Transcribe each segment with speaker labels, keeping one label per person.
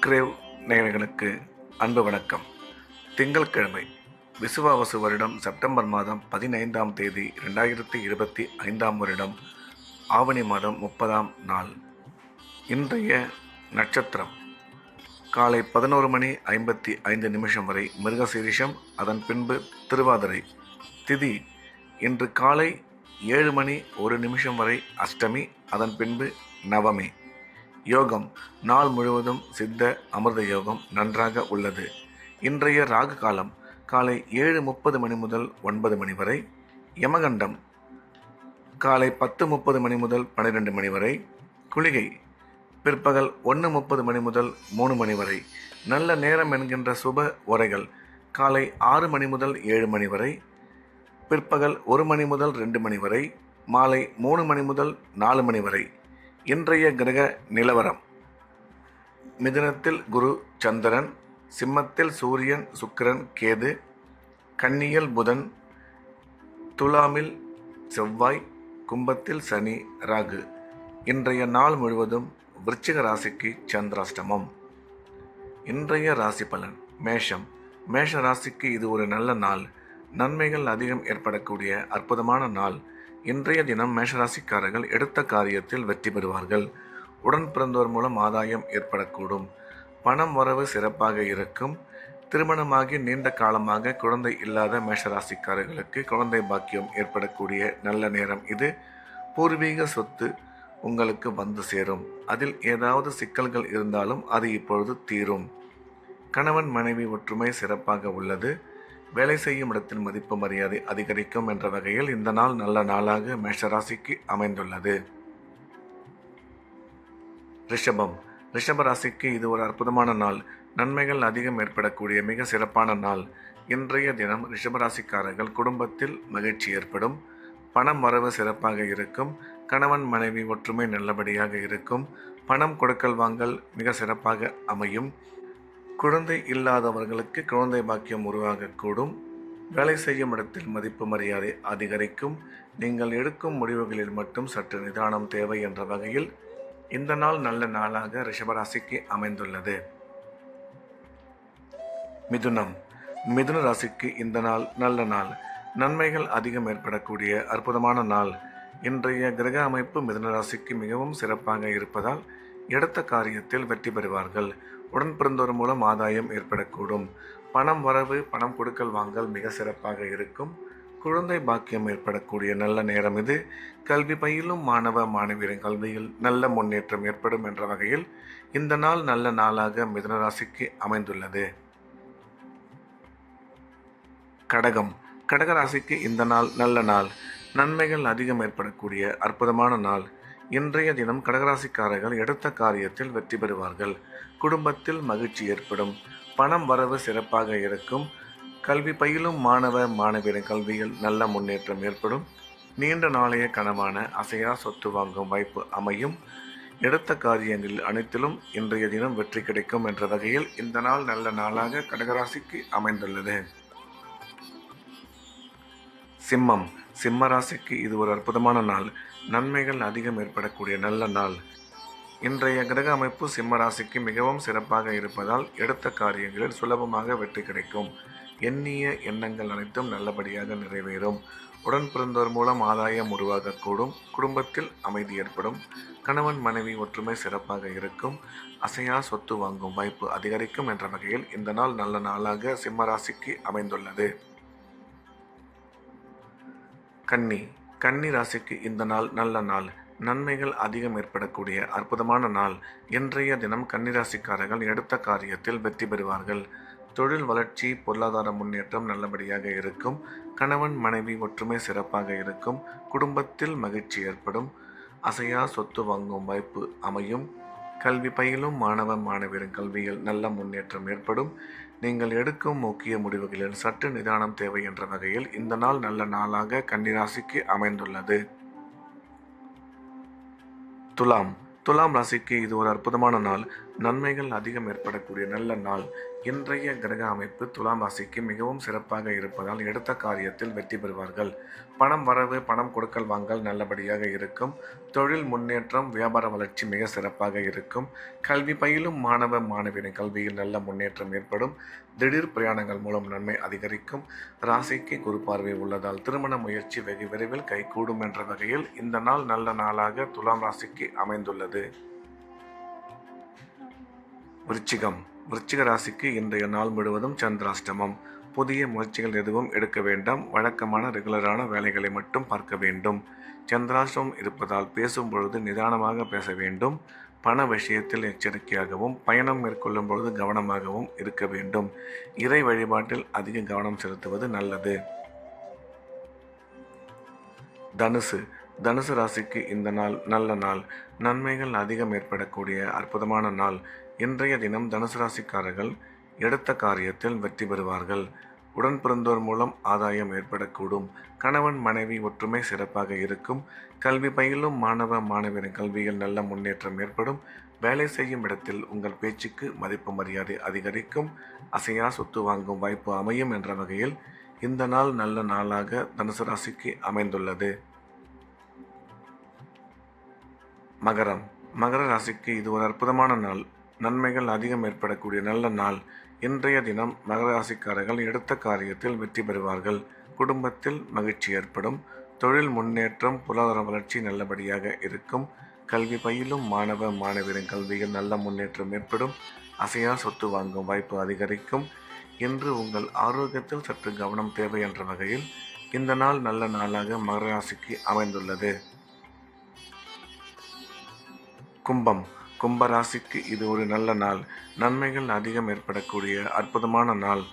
Speaker 1: புக்ரேவ் நேயர்களுக்கு அன்பு வணக்கம். திங்கட்கிழமை விசுவாவசு வருடம் செப்டம்பர் மாதம் 15ஆம் தேதி 2025ஆம் வருடம் ஆவணி மாதம் 30ஆம் நாள். இன்றைய நட்சத்திரம் காலை 11:55 வரை மிருகசீரிஷம், அதன் பின்பு திருவாதிரை. திதி இன்று காலை 7:01 வரை அஷ்டமி, அதன் பின்பு நவமி. யோகம் நாள் முழுவதும் சித்த அமிர்த யோகம் நன்றாக உள்ளது. இன்றைய ராகு காலம் காலை 7:30 முதல் 9 வரை. யமகண்டம் காலை 10:30 முதல் 12 வரை. குளிகை பிற்பகல் 1:30 முதல் 3 வரை. நல்ல நேரம் என்கின்ற சுப உரைகள் காலை 6 முதல் 7 வரை, பிற்பகல் 1 முதல் 2 வரை, மாலை 3 முதல் 4 வரை. இன்றைய கிரக நிலவரம்: மிதுனத்தில் குரு சந்திரன், சிம்மத்தில் சூரியன் சுக்கிரன் கேது, கன்னியில் புதன், துலாமில் செவ்வாய், கும்பத்தில் சனி ராகு. இன்றைய நாள் முழுவதும் விருச்சிக ராசிக்கு சந்திராஷ்டமம். இன்றைய ராசி பலன்: மேஷம். மேஷ ராசிக்கு இது ஒரு நல்ல நாள். நன்மைகள் அதிகம் ஏற்படக்கூடிய அற்புதமான நாள். இன்றைய தினம் மேஷராசிக்காரர்கள் எடுத்த காரியத்தில் வெற்றி பெறுவார்கள். உடன் பிறந்தோர் மூலம் ஆதாயம் ஏற்படக்கூடும். பணம் வரவு சிறப்பாக இருக்கும். திருமணமாகி நீண்ட காலமாக குழந்தை இல்லாத மேஷராசிக்காரர்களுக்கு குழந்தை பாக்கியம் ஏற்படக்கூடிய நல்ல நேரம் இது. பூர்வீக சொத்து உங்களுக்கு வந்து சேரும். அதில் ஏதாவது சிக்கல்கள் இருந்தாலும் அது இப்பொழுது தீரும். கணவன் மனைவி ஒற்றுமை சிறப்பாக உள்ளது. வேலை செய்யும் இடத்தில் மதிப்பு மரியாதை அதிகரிக்கும் என்ற வகையில் இந்த நாள் நல்ல நாளாக மேஷராசிக்கு அமைந்துள்ளது. ரிஷபம். ரிஷப ராசிக்கு இது ஒரு அற்புதமான நாள். நன்மைகள் அதிகம் ஏற்படக்கூடிய மிக சிறப்பான நாள். இன்றைய தினம் ரிஷபராசிக்காரர்கள் குடும்பத்தில் மகிழ்ச்சி ஏற்படும். பணம் வரவு சிறப்பாக இருக்கும். கணவன் மனைவி ஒற்றுமை நல்லபடியாக இருக்கும். பணம் கொடுக்கல் வாங்கல் மிக சிறப்பாக அமையும். குழந்தை இல்லாதவர்களுக்கு குழந்தை பாக்கியம் உருவாகக்கூடும். வேலை செய்யும் இடத்தில் மதிப்பு மரியாதை அதிகரிக்கும். நீங்கள் எடுக்கும் முடிவுகளில் மட்டும் சற்று நிதானம் தேவை என்ற வகையில் இந்த நாள் நல்ல நாளாக ரிஷபராசிக்கு அமைந்துள்ளது. மிதுனம். மிதுன ராசிக்கு இந்த நாள் நல்ல நாள். நன்மைகள் அதிகம் ஏற்படக்கூடிய அற்புதமான நாள். இன்றைய கிரக அமைப்பு மிதுன ராசிக்கு மிகவும் சிறப்பாக இருப்பதால் எடுத்த காரியத்தில் வெற்றி பெறுவார்கள். உடன் பிறந்தோர் மூலம் ஆதாயம் ஏற்படக்கூடும். பணம் வரவு, பணம் கொடுக்கல் வாங்கல் மிக சிறப்பாக இருக்கும். குழந்தை பாக்கியம் ஏற்படக்கூடிய நல்ல நேரம் இது. கல்வி பயிலும் மாணவ மாணவியரின் கல்வியில் நல்ல முன்னேற்றம் ஏற்படும் என்ற வகையில் இந்த நாள் நல்ல நாளாக மிதுன ராசிக்கு அமைந்துள்ளது. கடகம். கடக ராசிக்கு இந்த நாள் நல்ல நாள். நன்மைகள் அதிகம் ஏற்படக்கூடிய அற்புதமான நாள். இன்றைய தினம் கடகராசிக்காரர்கள் எடுத்த காரியத்தில் வெற்றி பெறுவார்கள். குடும்பத்தில் மகிழ்ச்சி ஏற்படும். பணம் வரவு சிறப்பாக இருக்கும். கல்வி பயிலும் மாணவ மாணவியரின் கல்வியில் நல்ல முன்னேற்றம் ஏற்படும். நீண்ட நாளைய கனவான அசையா சொத்து வாங்கும் வாய்ப்பு அமையும். எடுத்த காரியங்களில் அனைத்திலும் இன்றைய தினம் வெற்றி கிடைக்கும் என்ற வகையில் இந்த நாள் நல்ல நாளாக கடகராசிக்கு அமைந்துள்ளது. சிம்மம். சிம்ம ராசிக்கு இது ஒரு அற்புதமான நாள். நன்மைகள் அதிகம் ஏற்படக்கூடிய நல்ல நாள். இன்றைய கிரக அமைப்பு சிம்ம ராசிக்கு மிகவும் சிறப்பாக இருப்பதால் எடுத்த காரியங்களில் சுலபமாக வெற்றி கிடைக்கும். எண்ணிய எண்ணங்கள் அனைத்தும் நல்லபடியாக நிறைவேறும். உடன் பிறந்தோர் மூலம் ஆதாயம் உருவாகக்கூடும். குடும்பத்தில் அமைதி ஏற்படும். கணவன் மனைவி ஒற்றுமை சிறப்பாக இருக்கும். அசையா சொத்து வாங்கும் வாய்ப்பு அதிகரிக்கும் என்ற வகையில் இந்த நாள் நல்ல நாளாக சிம்ம ராசிக்கு அமைந்துள்ளது. கன்னி. கன்னி ராசிக்கு இந்த நாள் நல்ல நாள். நன்மைகள் அதிகம் ஏற்படக்கூடிய அற்புதமான நாள். இன்றைய தினம் கன்னிராசிக்காரர்கள் எடுத்த காரியத்தில் வெற்றி பெறுவார்கள். தொழில் வளர்ச்சி, பொருளாதார முன்னேற்றம் நல்லபடியாக இருக்கும். கணவன் மனைவி ஒற்றுமை சிறப்பாக இருக்கும். குடும்பத்தில் மகிழ்ச்சி ஏற்படும். அசையா சொத்து வாங்கும் வாய்ப்பு அமையும். கல்வி பயிலும் மாணவ மாணவியரின் கல்வியில் நல்ல முன்னேற்றம் ஏற்படும். நீங்கள் எடுக்கும் முக்கிய முடிவுகளில் சற்று நிதானம் தேவை என்ற வகையில் இந்த நாள் நல்ல நாளாக கன்னிராசிக்கு அமைந்துள்ளது. துலாம். துலாம் ராசிக்கு இது ஒரு அற்புதமான நாள். நன்மைகள் அதிகம் ஏற்படக்கூடிய நல்ல நாள். இன்றைய கிரக அமைப்பு துலாம் ராசிக்கு மிகவும் சிறப்பாக இருப்பதால் எடுத்த காரியத்தில் வெற்றி பெறுவார்கள். பணம் வரவு, பணம் கொடுக்கல் வாங்கல் நல்லபடியாக இருக்கும். தொழில் முன்னேற்றம், வியாபார வளர்ச்சி மிக சிறப்பாக இருக்கும். கல்வி பயிலும் மாணவ மாணவியரின் கல்வியில் நல்ல முன்னேற்றம் ஏற்படும். திடீர் பிரயாணங்கள் மூலம் நன்மை அதிகரிக்கும். ராசிக்கு குரு பார்வை உள்ளதால் திருமண முயற்சி வெகு விரைவில் கைகூடும் என்ற வகையில் இந்த நாள் நல்ல நாளாக துலாம் ராசிக்கு அமைந்துள்ளது. விருச்சிக ராசிக்கு இன்றைய நாள் முழுவதும் சந்திராஷ்டமம். புதிய முயற்சிகள் எதுவும் எடுக்க வேண்டாம். வழக்கமான ரெகுலரான வேலைகளை மட்டும் பார்க்க வேண்டும். சந்திராஷ்டமம் இருப்பதால் பேசும் பொழுது நிதானமாக பேச வேண்டும். பண விஷயத்தில் எச்சரிக்கையாகவும் பயணம் மேற்கொள்ளும் பொழுது கவனமாகவும் இருக்க வேண்டும். இறை வழிபாட்டில் அதிக கவனம் செலுத்துவது நல்லது. தனுசு ராசிக்கு இந்த நாள் நல்ல நாள். நன்மைகள் அதிகம் ஏற்படக்கூடிய அற்புதமான நாள். இன்றைய தினம் தனுசு ராசிக்காரர்கள் எடுத்த காரியத்தில் வெற்றி பெறுவார்கள். உடன் பிறந்தோர் மூலம் ஆதாயம் ஏற்படக்கூடும். கணவன் மனைவி ஒற்றுமை சிறப்பாக இருக்கும். கல்வி பயிலும் மாணவ மாணவியரின் கல்வியில் நல்ல முன்னேற்றம் ஏற்படும். வேலை செய்யும் இடத்தில் உங்கள் பேச்சுக்கு மதிப்பு மரியாதை அதிகரிக்கும். அசையா சொத்து வாங்கும் வாய்ப்பு அமையும் என்ற வகையில் இந்த நாள் நல்ல நாளாக தனுசு ராசிக்கு அமைந்துள்ளது. மகர ராசிக்கு இது ஒரு அற்புதமான நாள். நன்மைகள் அதிகம் ஏற்படக்கூடிய நல்ல நாள். இன்றைய தினம் மகர ராசிக்காரர்கள் எடுத்த காரியத்தில் வெற்றி பெறுவார்கள். குடும்பத்தில் மகிழ்ச்சி ஏற்படும். தொழில் முன்னேற்றம், பொருளாதார வளர்ச்சி நல்லபடியாக இருக்கும். கல்வி பயிலும் மாணவ மாணவியரின் கல்வியில் நல்ல முன்னேற்றம் ஏற்படும். அசையா சொத்து வாங்கும் வாய்ப்பு அதிகரிக்கும். இன்று உங்கள் ஆரோக்கியத்தில் சற்று கவனம் தேவை என்ற வகையில் இந்த நாள் நல்ல நாளாக மகர ராசிக்கு அமைந்துள்ளது. கும்பராசிக்கு இது ஒரு நல்ல நாள். நன்மைகள் அதிகம் ஏற்படக்கூடிய அற்புதமான நாள்.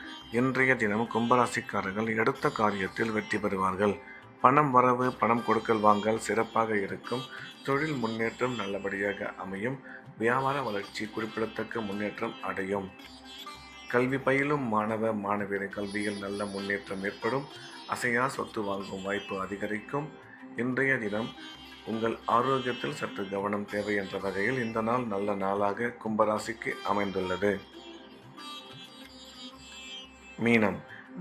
Speaker 1: இன்றைய தினம் கும்பராசிக்காரர்கள் எடுத்த காரியத்தில் வெற்றி பெறுவார்கள். பணம் வரவு, பணம் கொடுக்கல் வாங்கல் சிறப்பாக இருக்கும். தொழில் முன்னேற்றம் நல்லபடியாக அமையும். வியாபார வளர்ச்சி குறிப்பிடத்தக்க முன்னேற்றம் அடையும். கல்வி பயிலும் மாணவ மாணவியரின் கல்வியில் நல்ல முன்னேற்றம் ஏற்படும். அசையா சொத்து வாங்கும் வாய்ப்பு அதிகரிக்கும். இன்றைய தினம் உங்கள் ஆரோக்கியத்தில் சற்று கவனம் தேவை என்ற வகையில் இந்த நாள் நல்ல நாளாக கும்பராசிக்கு அமைந்துள்ளது.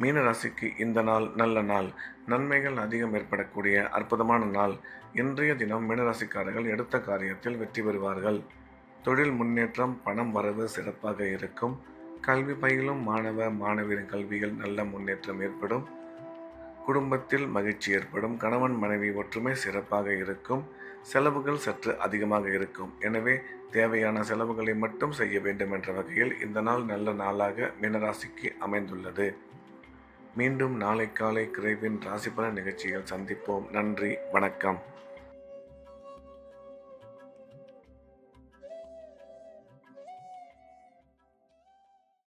Speaker 1: மீன ராசிக்கு இந்த நாள் நல்ல நாள். நன்மைகள் அதிகம் ஏற்படக்கூடிய அற்புதமான நாள். இன்றைய தினம் மீனராசிக்காரர்கள் எடுத்த காரியத்தில் வெற்றி பெறுவார்கள். தொழில் முன்னேற்றம், பணம் வரவு சிறப்பாக இருக்கும். கல்வி பயிலும் மாணவ மாணவியரின் கல்வியில் நல்ல முன்னேற்றம் ஏற்படும். குடும்பத்தில் மகிழ்ச்சி ஏற்படும். கணவன் மனைவி ஒற்றுமை சிறப்பாக இருக்கும். செலவுகள் சற்று அதிகமாக இருக்கும். எனவே தேவையான செலவுகளை மட்டும் செய்ய வேண்டும் என்ற வகையில் இந்த நாள் நல்ல நாளாக மீனராசிக்கு அமைந்துள்ளது. மீண்டும் நாளை காலை கிரேவின் ராசிபலன் நிகழ்ச்சியில் சந்திப்போம். நன்றி, வணக்கம்.